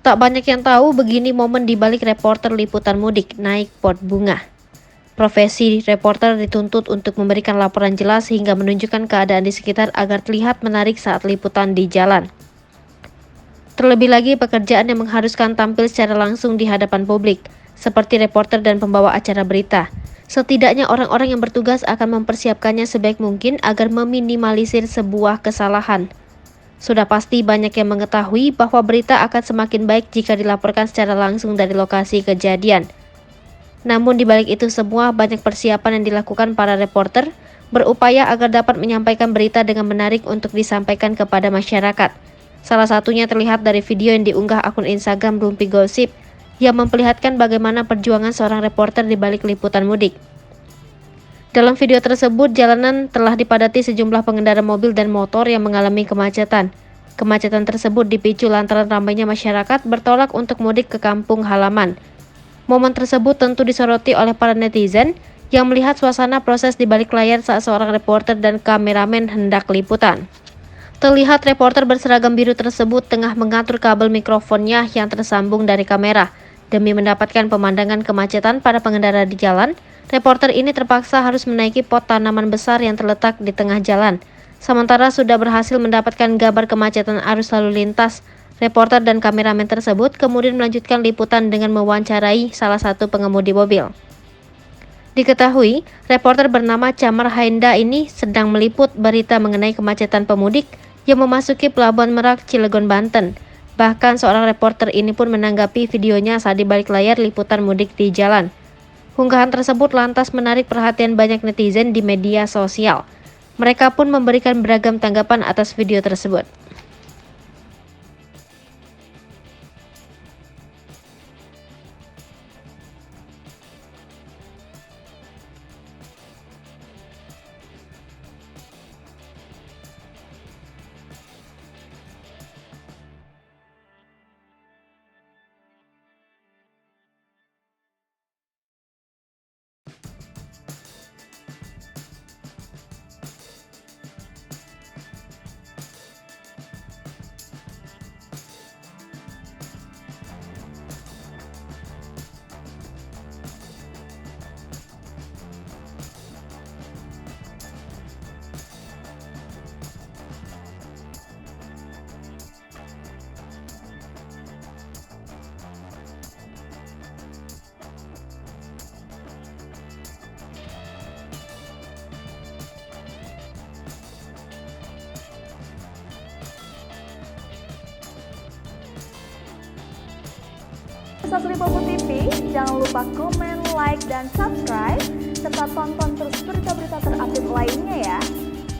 Tak banyak yang tahu begini momen di balik reporter liputan mudik naik pot bunga. Profesi reporter dituntut untuk memberikan laporan jelas hingga menunjukkan keadaan di sekitar agar terlihat menarik saat liputan di jalan. Terlebih lagi pekerjaan yang mengharuskan tampil secara langsung di hadapan publik, seperti reporter dan pembawa acara berita. Setidaknya orang-orang yang bertugas akan mempersiapkannya sebaik mungkin agar meminimalisir sebuah kesalahan. Sudah pasti banyak yang mengetahui bahwa berita akan semakin baik jika dilaporkan secara langsung dari lokasi kejadian. Namun di balik itu semua, banyak persiapan yang dilakukan para reporter berupaya agar dapat menyampaikan berita dengan menarik untuk disampaikan kepada masyarakat. Salah satunya terlihat dari video yang diunggah akun Instagram Rumpi Gosip yang memperlihatkan bagaimana perjuangan seorang reporter di balik liputan mudik. Dalam video tersebut, jalanan telah dipadati sejumlah pengendara mobil dan motor yang mengalami kemacetan. Kemacetan tersebut dipicu lantaran ramainya masyarakat bertolak untuk mudik ke kampung halaman. Momen tersebut tentu disoroti oleh para netizen yang melihat suasana proses di balik layar saat seorang reporter dan kameramen hendak liputan. Terlihat reporter berseragam biru tersebut tengah mengatur kabel mikrofonnya yang tersambung dari kamera. Demi mendapatkan pemandangan kemacetan para pengendara di jalan, reporter ini terpaksa harus menaiki pot tanaman besar yang terletak di tengah jalan. Sementara sudah berhasil mendapatkan gambar kemacetan arus lalu lintas, reporter dan kameramen tersebut kemudian melanjutkan liputan dengan mewawancarai salah satu pengemudi mobil. Diketahui, reporter bernama Camar Hainda ini sedang meliput berita mengenai kemacetan pemudik yang memasuki Pelabuhan Merak, Cilegon, Banten. Bahkan seorang reporter ini pun menanggapi videonya saat di balik layar liputan mudik di jalan. Unggahan tersebut lantas menarik perhatian banyak netizen di media sosial. Mereka pun memberikan beragam tanggapan atas video tersebut. Satu Lipopo TV, jangan lupa komen, like, dan subscribe